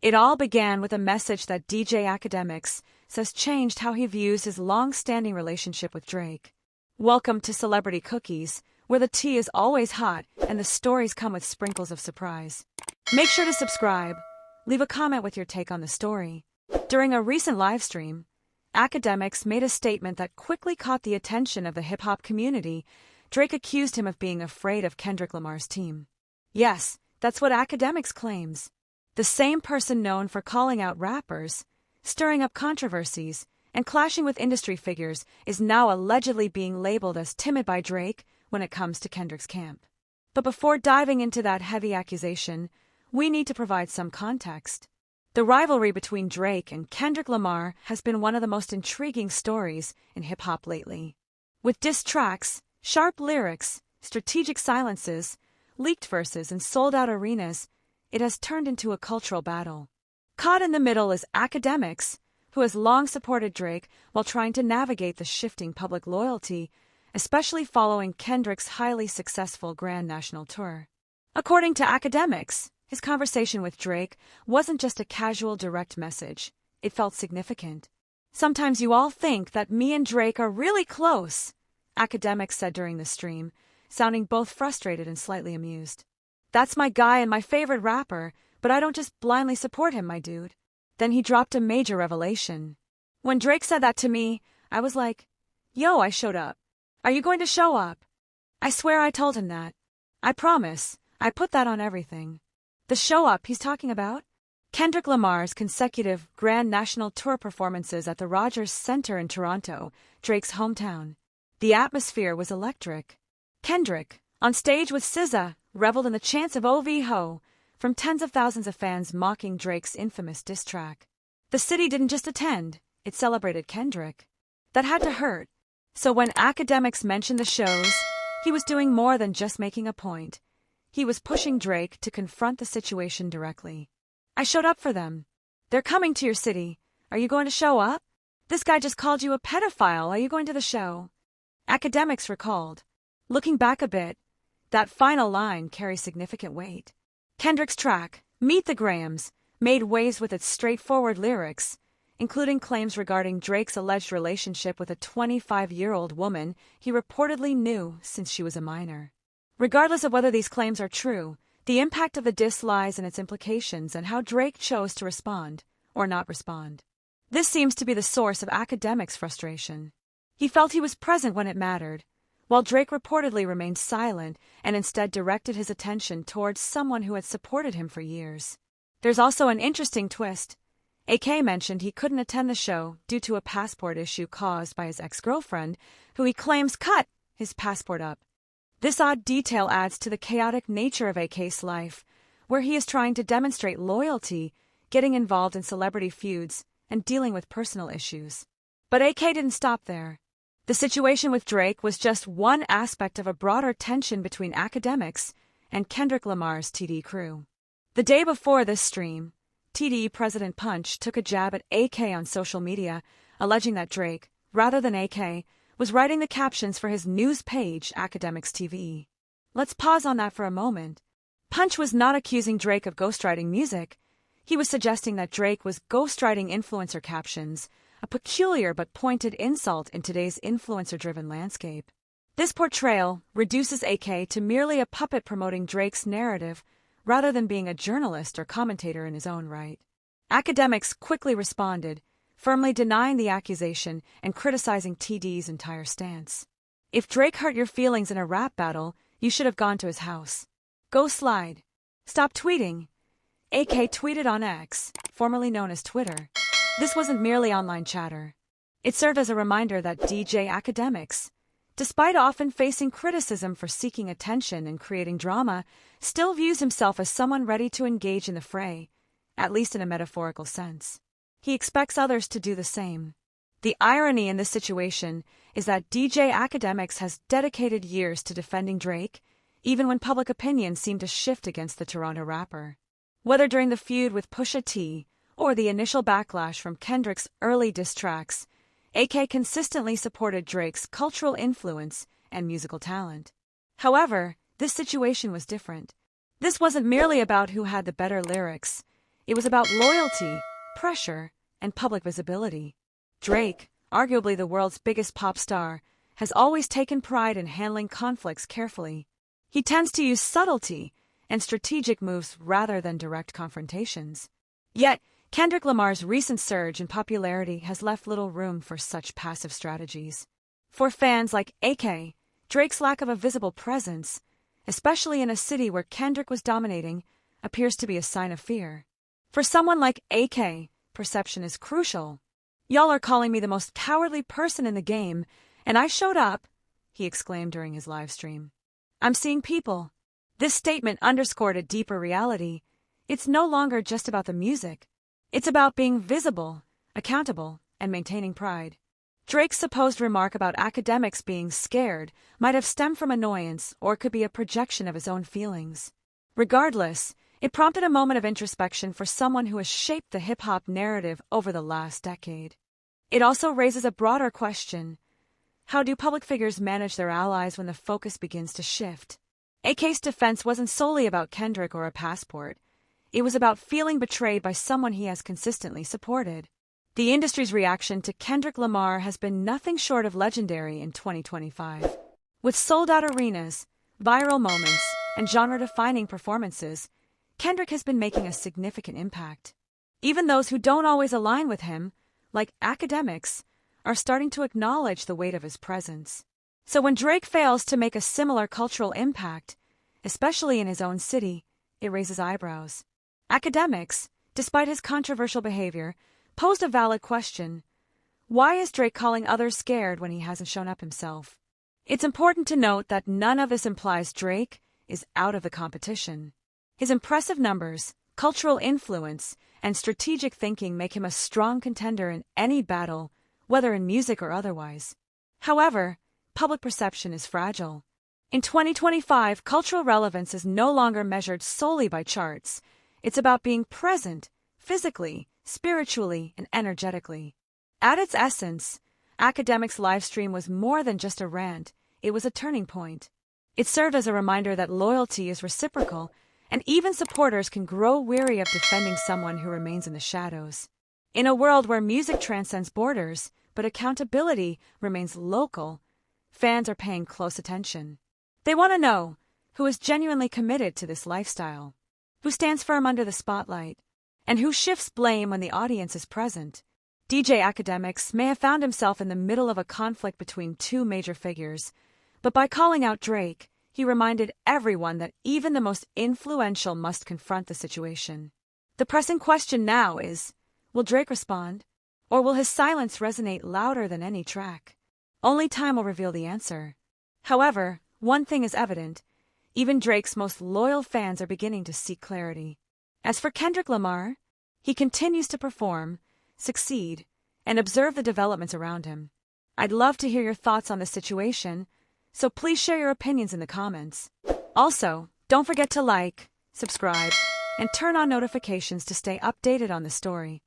It all began with a message that DJ Akademiks says changed how he views his long-standing relationship with Drake. Welcome to Celebrity Cookies, where the tea is always hot and the stories come with sprinkles of surprise. Make sure to subscribe. Leave a comment with your take on the story. During a recent livestream, Akademiks made a statement that quickly caught the attention of the hip-hop community. Drake accused him of being afraid of Kendrick Lamar's team. Yes, that's what Akademiks claims. The same person known for calling out rappers, stirring up controversies, and clashing with industry figures is now allegedly being labeled as timid by Drake when it comes to Kendrick's camp. But before diving into that heavy accusation, we need to provide some context. The rivalry between Drake and Kendrick Lamar has been one of the most intriguing stories in hip-hop lately. With diss tracks, sharp lyrics, strategic silences, leaked verses, and sold-out arenas, it has turned into a cultural battle. Caught in the middle is Akademiks, who has long supported Drake while trying to navigate the shifting public loyalty, especially following Kendrick's highly successful Grand National Tour. According to Akademiks, his conversation with Drake wasn't just a casual direct message. It felt significant. "Sometimes you all think that me and Drake are really close," Akademiks said during the stream, sounding both frustrated and slightly amused. "That's my guy and my favorite rapper, but I don't just blindly support him, my dude." Then he dropped a major revelation. "When Drake said that to me, I was like, yo, I showed up. Are you going to show up?" I swear I told him that. I promise, I put that on everything. The show up he's talking about? Kendrick Lamar's consecutive Grand National Tour performances at the Rogers Centre in Toronto, Drake's hometown. The atmosphere was electric. Kendrick, on stage with SZA, reveled in the chants of OV-Ho, from tens of thousands of fans mocking Drake's infamous diss track. The city didn't just attend, it celebrated Kendrick. That had to hurt. So when Akademiks mentioned the shows, he was doing more than just making a point. He was pushing Drake to confront the situation directly. "I showed up for them. They're coming to your city. Are you going to show up? This guy just called you a pedophile. Are you going to the show?" Akademiks recalled. Looking back a bit, that final line carries significant weight. Kendrick's track, Meet the Grahams, made waves with its straightforward lyrics, including claims regarding Drake's alleged relationship with a 25-year-old woman he reportedly knew since she was a minor. Regardless of whether these claims are true, the impact of the diss lies in its implications and how Drake chose to respond, or not respond. This seems to be the source of Akademiks' frustration. He felt he was present when it mattered, while Drake reportedly remained silent and instead directed his attention towards someone who had supported him for years. There's also an interesting twist. AK mentioned he couldn't attend the show due to a passport issue caused by his ex-girlfriend, who he claims cut his passport up. This odd detail adds to the chaotic nature of AK's life, where he is trying to demonstrate loyalty, getting involved in celebrity feuds, and dealing with personal issues. But AK didn't stop there. The situation with Drake was just one aspect of a broader tension between Akademiks and Kendrick Lamar's TD crew. The day before this stream, TD President Punch took a jab at AK on social media, alleging that Drake, rather than AK, was writing the captions for his news page, Akademiks TV. Let's pause on that for a moment. Punch was not accusing Drake of ghostwriting music. He was suggesting that Drake was ghostwriting influencer captions, a peculiar but pointed insult in today's influencer-driven landscape. This portrayal reduces AK to merely a puppet promoting Drake's narrative, rather than being a journalist or commentator in his own right. Akademiks quickly responded, firmly denying the accusation and criticizing TD's entire stance. "If Drake hurt your feelings in a rap battle, you should have gone to his house. Go slide. Stop tweeting." AK tweeted on X, formerly known as Twitter. This wasn't merely online chatter. It served as a reminder that DJ Akademiks, despite often facing criticism for seeking attention and creating drama, still views himself as someone ready to engage in the fray, at least in a metaphorical sense. He expects others to do the same. The irony in this situation is that DJ Akademiks has dedicated years to defending Drake, even when public opinion seemed to shift against the Toronto rapper. Whether during the feud with Pusha T or the initial backlash from Kendrick's early diss tracks, AK consistently supported Drake's cultural influence and musical talent. However, this situation was different. This wasn't merely about who had the better lyrics. It was about loyalty, pressure, and public visibility. Drake, arguably the world's biggest pop star, has always taken pride in handling conflicts carefully. He tends to use subtlety and strategic moves rather than direct confrontations. Yet, Kendrick Lamar's recent surge in popularity has left little room for such passive strategies. For fans like AK, Drake's lack of a visible presence, especially in a city where Kendrick was dominating, appears to be a sign of fear. For someone like AK, perception is crucial. "Y'all are calling me the most cowardly person in the game, and I showed up," he exclaimed during his live stream. "I'm seeing people." This statement underscored a deeper reality. It's no longer just about the music. It's about being visible, accountable, and maintaining pride. Drake's supposed remark about Akademiks being scared might have stemmed from annoyance or could be a projection of his own feelings. Regardless, it prompted a moment of introspection for someone who has shaped the hip-hop narrative over the last decade. It also raises a broader question. How do public figures manage their allies when the focus begins to shift? AK's defense wasn't solely about Kendrick or a passport. It was about feeling betrayed by someone he has consistently supported. The industry's reaction to Kendrick Lamar has been nothing short of legendary in 2025. With sold-out arenas, viral moments, and genre-defining performances, Kendrick has been making a significant impact. Even those who don't always align with him, like Akademiks, are starting to acknowledge the weight of his presence. So when Drake fails to make a similar cultural impact, especially in his own city, it raises eyebrows. Akademiks, despite his controversial behavior, posed a valid question. Why is Drake calling others scared when he hasn't shown up himself? It's important to note that none of this implies Drake is out of the competition. His impressive numbers, cultural influence, and strategic thinking make him a strong contender in any battle, whether in music or otherwise. However, public perception is fragile. In 2025, cultural relevance is no longer measured solely by charts. It's about being present, physically, spiritually, and energetically. At its essence, Akademiks' livestream was more than just a rant, it was a turning point. It served as a reminder that loyalty is reciprocal, and even supporters can grow weary of defending someone who remains in the shadows. In a world where music transcends borders, but accountability remains local, fans are paying close attention. They want to know who is genuinely committed to this lifestyle, who stands firm under the spotlight, and who shifts blame when the audience is present. DJ Akademiks may have found himself in the middle of a conflict between two major figures, but by calling out Drake, he reminded everyone that even the most influential must confront the situation. The pressing question now is, will Drake respond, or will his silence resonate louder than any track? Only time will reveal the answer. However, one thing is evident, even Drake's most loyal fans are beginning to seek clarity. As for Kendrick Lamar, he continues to perform, succeed, and observe the developments around him. I'd love to hear your thoughts on the situation, so please share your opinions in the comments. Also, don't forget to like, subscribe, and turn on notifications to stay updated on the story.